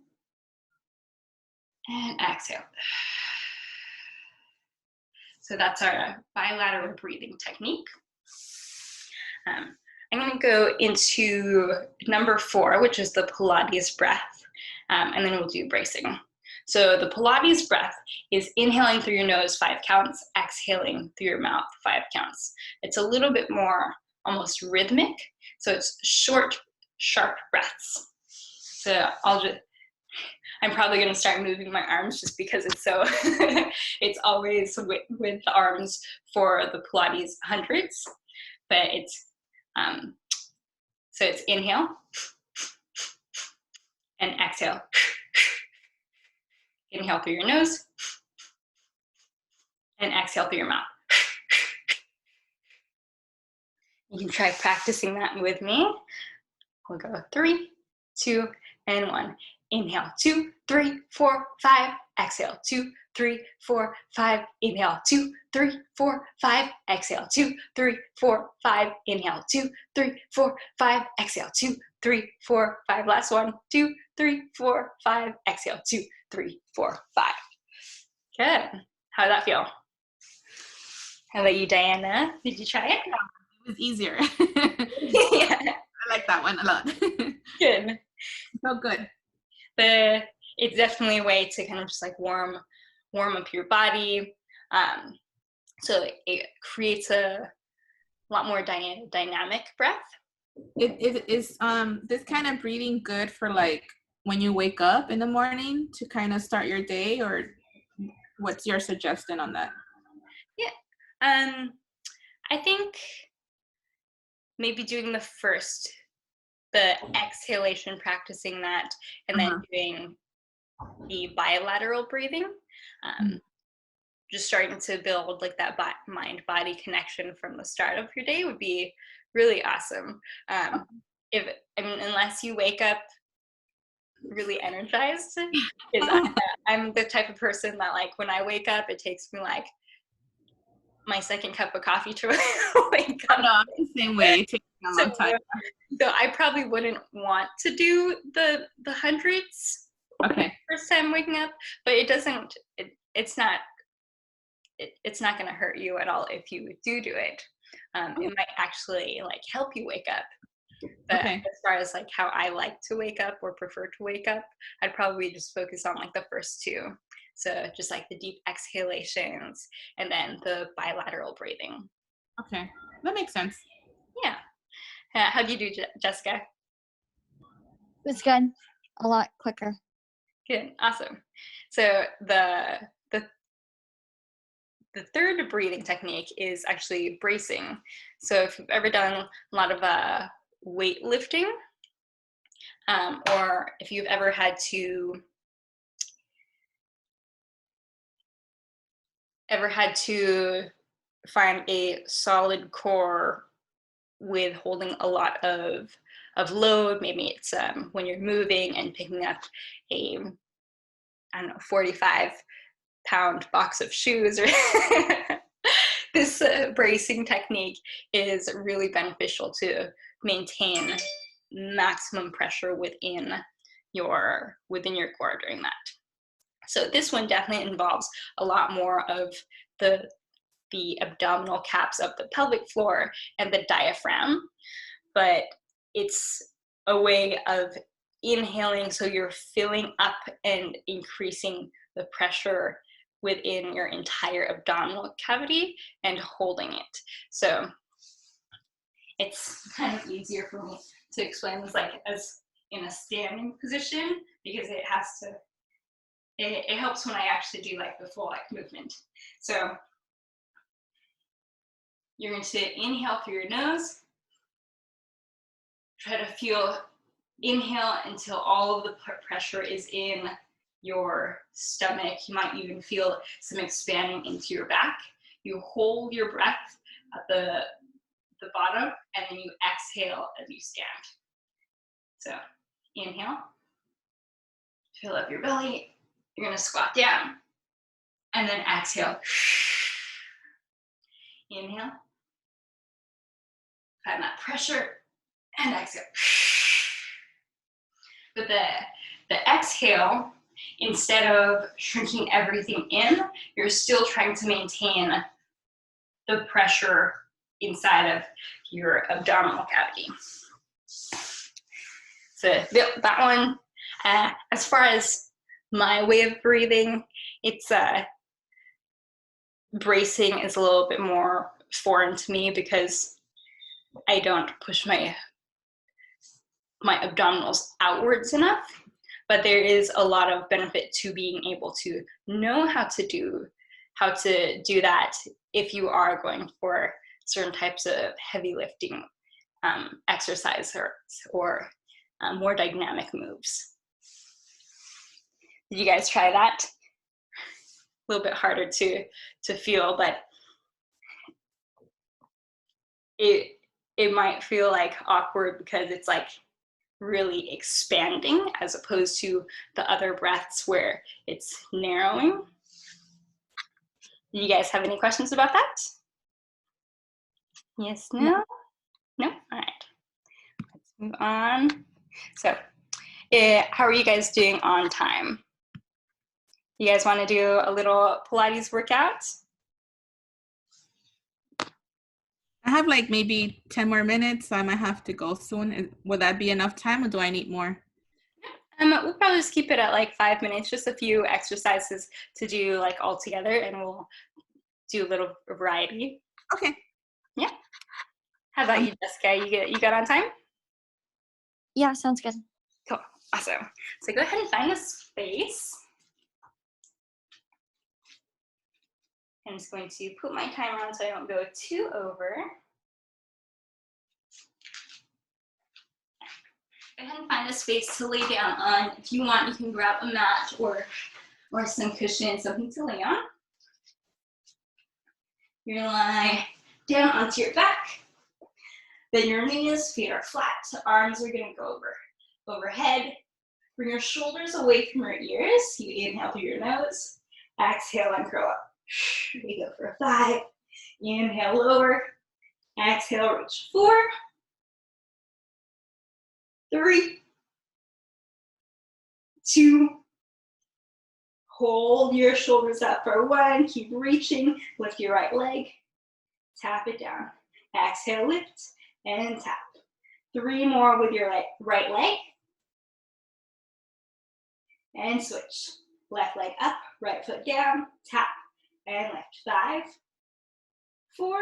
and exhale. So that's our bilateral breathing technique. I'm going to go into number 4, which is the Pilates breath, and then we'll do bracing. So the Pilates breath is inhaling through your nose 5 counts, exhaling through your mouth 5 counts. It's a little bit more almost rhythmic, so it's short, sharp breaths. So I'm probably going to start moving my arms just because it's so, it's always with the arms for the Pilates hundreds, but it's, so it's inhale and exhale. Inhale through your nose and exhale through your mouth. You can try practicing that with me. We'll go 3, 2, and 1. Inhale, 2, 3, 4, 5. Exhale, 2, 3, 4, 5. Inhale, 2, 3, 4, 5. Exhale, 2, 3, 4, 5. Inhale, 2, 3, 4, 5. Exhale, 2, 3, 4, 5. Last one. 2, 3, 4, 5. Exhale, 2, 3, 4, 5. Good. How did that feel? How about you, Diana? Did you try it?
It was easier.
Yeah.
I like that one a lot.
Good.
So good.
It's definitely a way to kind of just like warm up your body. So it creates a lot more dynamic breath.
Is this kind of breathing good for like when you wake up in the morning to kind of start your day, or what's your suggestion on that?
Yeah. I think maybe doing the exhalation, practicing that, and then doing the bilateral breathing, just starting to build like that mind-body connection from the start of your day would be really awesome. Unless you wake up really energized, because I'm the type of person that like when I wake up, it takes me like my second cup of coffee to wake up.
No, I'm the same way. It takes me a long time.
So I probably wouldn't want to do the hundreds.
Okay.
First time waking up, but it's not going to hurt you at all if you do it. It might actually like help you wake up. But as far as like how I like to wake up or prefer to wake up, I'd probably just focus on like the first 2. So just like the deep exhalations and then the bilateral breathing.
Okay, that makes sense.
Yeah. How do you do, Jessica?
It's good. A lot quicker.
Good. Awesome. So the third breathing technique is actually bracing. So if you've ever done a lot of weightlifting, or if you've ever had to find a solid core with holding a lot of load, maybe it's when you're moving and picking up a 45-pound box of shoes, or this bracing technique is really beneficial to maintain maximum pressure within your core during that. So this one definitely involves a lot more of the abdominal caps of the pelvic floor and the diaphragm, but it's a way of inhaling, so you're filling up and increasing the pressure within your entire abdominal cavity and holding it. So it's kind of easier for me to explain this like as in a standing position, because it helps when I actually do like the full like movement. So you're going to inhale through your nose. Try to inhale until all of the pressure is in your stomach. You might even feel some expanding into your back. You hold your breath at the bottom, and then you exhale as you stand. So inhale, fill up your belly. You're going to squat down, and then exhale. Inhale, find that pressure, and exhale. But the exhale, instead of shrinking everything in, you're still trying to maintain the pressure inside of your abdominal cavity. So that one, as far as my way of breathing, it's bracing is a little bit more foreign to me because I don't push my abdominals outwards enough, but there is a lot of benefit to being able to know how to do that if you are going for certain types of heavy lifting exercise or more dynamic moves. Did you guys try that? A little bit harder to feel, but it might feel like awkward because it's like really expanding as opposed to the other breaths where it's narrowing. Do you guys have any questions about that? Yes, no? No? All right. Let's move on. So, how are you guys doing on time? You guys want to do a little Pilates workout?
I have like maybe 10 more minutes, so I might have to go soon. Would that be enough time, or do I need more?
We'll probably just keep it at like 5 minutes, just a few exercises to do like all together, and we'll do a little variety.
Okay.
Yeah. How about you, Jessica? You got on time?
Yeah, sounds good.
Cool. Awesome. So go ahead and find a space. I'm just going to put my timer on so I don't go too over. Go ahead and find a space to lay down on. If you want, you can grab a mat or some cushion, something to lay on. You're gonna lie down onto your back. Then your knees, feet are flat, arms are gonna go overhead. Bring your shoulders away from your ears. You inhale through your nose. Exhale and curl up. We go for 5. Inhale, lower. Exhale, reach 4. 3. 2. Hold your shoulders up for 1. Keep reaching. Lift your right leg. Tap it down. Exhale, lift and tap. 3 more with your right leg. And switch. Left leg up, right foot down, tap and lift. 5, 4,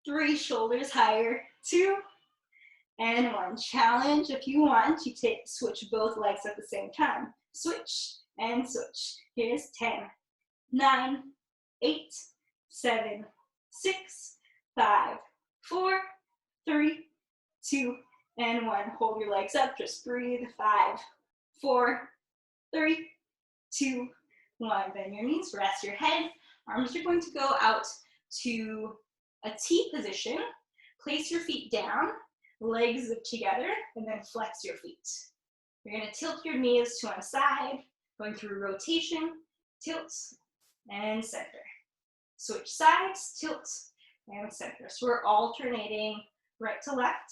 3, shoulders higher. 2 and 1. Challenge if you want. You switch both legs at the same time. Switch and switch. Here's 10, 9, 8, 7, 6, 5, 4, 3, 2, and 1. Hold your legs up. Just breathe. 5, 4, 3, 2, 1. Bend your knees. Rest your head. Arms are going to go out to a T position. Place your feet down. Legs zip together, and then flex your feet. You're going to tilt your knees to one side, going through rotation, tilt, and center. Switch sides, tilt, and center. So we're alternating right to left.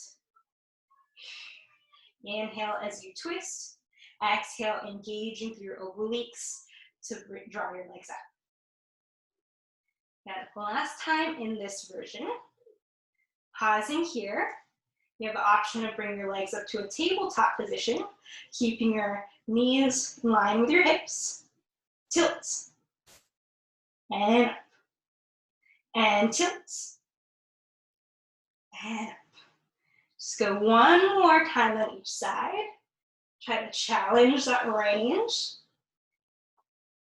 Inhale as you twist. Exhale, engaging through your obliques to draw your legs up. Now, the last time in this version, pausing here. You have the option of bringing your legs up to a tabletop position, keeping your knees in line with your hips. Tilt. And up. And tilt. And up. Just go one more time on each side. Try to challenge that range.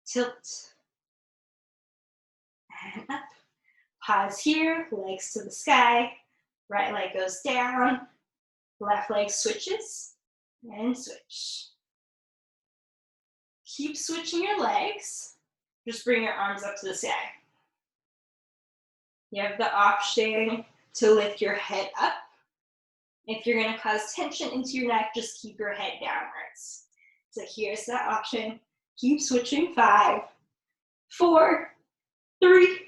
Tilt. And up. Pause here, legs to the sky. Right leg goes down, left leg switches, and switch. Keep switching your legs. Just bring your arms up to the sky. You have the option to lift your head up. If you're gonna cause tension into your neck, just keep your head downwards. So here's that option. Keep switching. 5, 4, 3,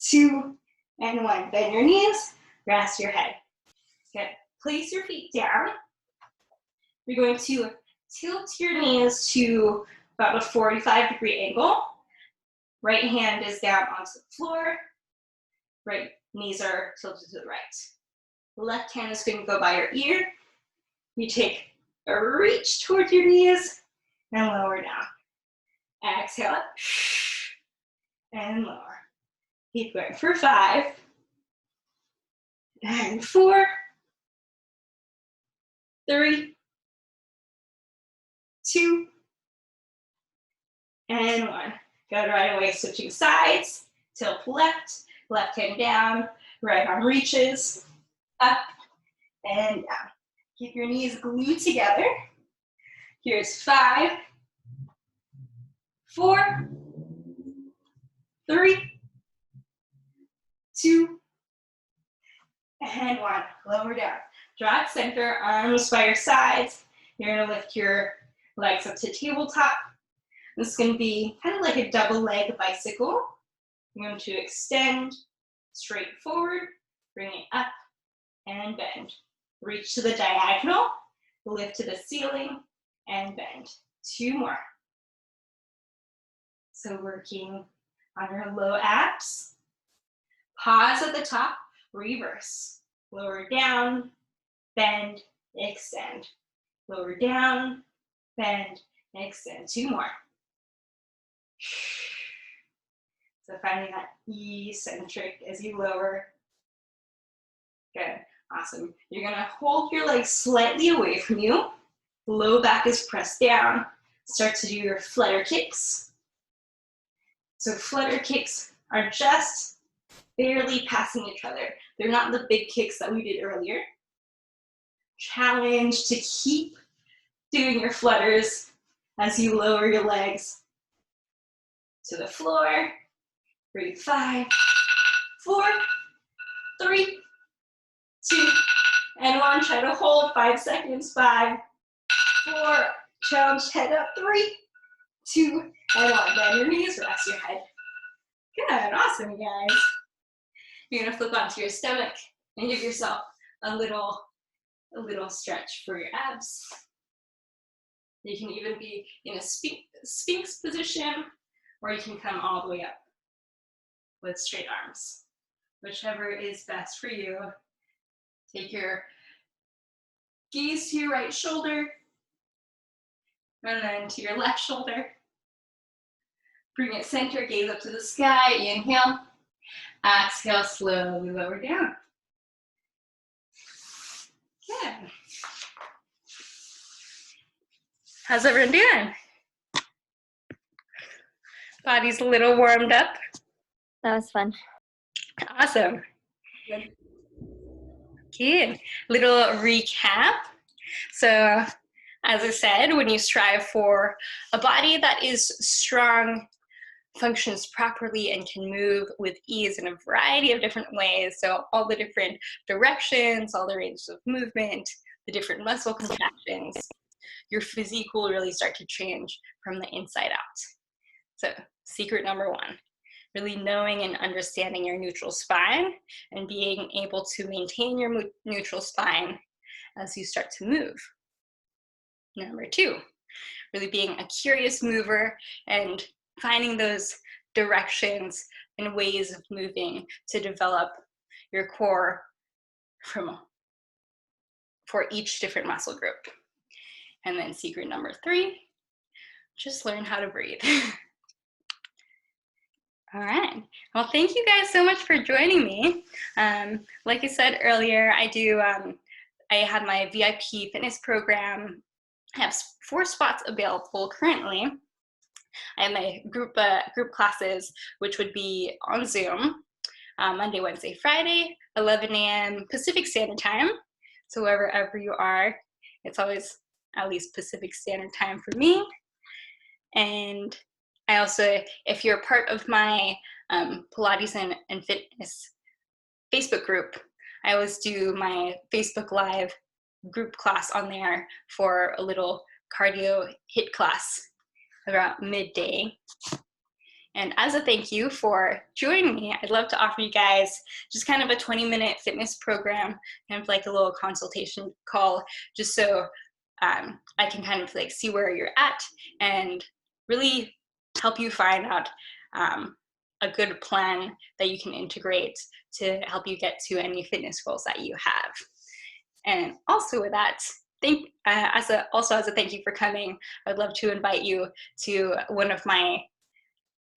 2, and 1. Bend your knees. Rest your head. Good. Place your feet down. You're going to tilt your knees to about a 45-degree angle. Right hand is down onto the floor. right knees are tilted to the right. The left hand is going to go by your ear. You take a reach towards your knees and lower down. Exhale up and lower. Keep going for 5 and 4, 3, 2, and 1. Good, right away, switching sides. Tilt left, left hand down, right arm reaches, up and down. Keep your knees glued together. Here's 5, 4, 3, 2, and 1. Lower down. Draw it center, arms by your sides. You're gonna lift your legs up to tabletop. This is gonna be kind of like a double leg bicycle. You're going to extend straight forward, bring it up and bend. Reach to the diagonal, lift to the ceiling and bend. 2 more. So working on your low abs. Pause at the top, reverse. Lower down, bend, extend. Lower down, bend, extend. 2 more. So finding that eccentric as you lower. Good, awesome. You're gonna hold your legs slightly away from you. Low back is pressed down. Start to do your flutter kicks. So flutter kicks are just barely passing each other. They're not the big kicks that we did earlier. Challenge to keep doing your flutters as you lower your legs to the floor. Breathe. 5, 4, 3, 2, and 1. Try to hold 5 seconds. 5, 4, challenge head up. 3, 2, and 1. Bend your knees, rest your head. Good, awesome, you guys. You're gonna flip onto your stomach and give yourself a little stretch for your abs. You can even be in a sphinx position, or you can come all the way up with straight arms. Whichever is best for you. Take your gaze to your right shoulder, and then to your left shoulder. Bring it center, gaze up to the sky, inhale. Exhale, slowly lower down. Good. How's everyone doing? Body's a little warmed up.
That was fun.
Awesome. Good. Little recap. So, as I said, when you strive for a body that is strong, functions properly, and can move with ease in a variety of different ways, so all the different directions, all the ranges of movement, the different muscle contractions, your physique will really start to change from the inside out. So, secret number 1. Really knowing and understanding your neutral spine and being able to maintain your neutral spine as you start to move. Number 2, really being a curious mover and finding those directions and ways of moving to develop your core for each different muscle group. And then secret number 3, just learn how to breathe. All right. Well, thank you guys so much for joining me. Like I said earlier, I have my VIP fitness program. I have 4 spots available currently. I have my group classes, which would be on Zoom, Monday, Wednesday, Friday, 11 a.m. Pacific Standard Time. So wherever you are, it's always at least Pacific Standard Time for me. And I also, if you're part of my Pilates and fitness Facebook group, I always do my Facebook Live group class on there for a little cardio HIIT class about midday. And as a thank you for joining me, I'd love to offer you guys just kind of a 20-minute fitness program, kind of like a little consultation call, just so I can kind of like see where you're at and really help you find out a good plan that you can integrate to help you get to any fitness goals that you have. And also with that, as a thank you for coming, I'd love to invite you to one of my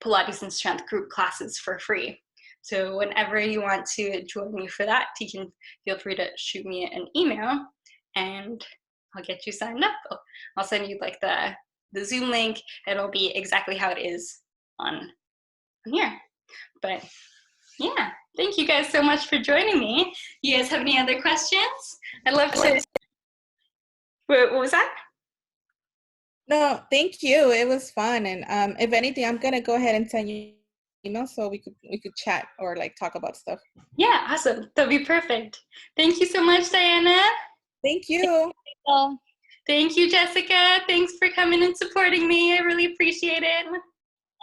Pilates and Strength group classes for free. So whenever you want to join me for that, you can feel free to shoot me an email and I'll get you signed up. I'll send you like the Zoom link, and it'll be exactly how it is on here. But yeah, thank you guys so much for joining me. You guys have any other questions? I'd love to. What was that?
No, thank you. It was fun. And if anything, I'm gonna go ahead and send you email so we could chat or like talk about stuff.
Yeah, awesome. That'll be perfect. Thank you so much, Diana.
Thank you.
Thank you, Jessica. Thanks for coming and supporting me. I really appreciate it.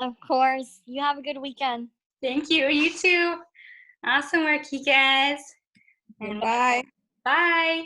Of course. You have a good weekend.
Thank you. You too. Awesome work, you guys. And
Bye.
bye.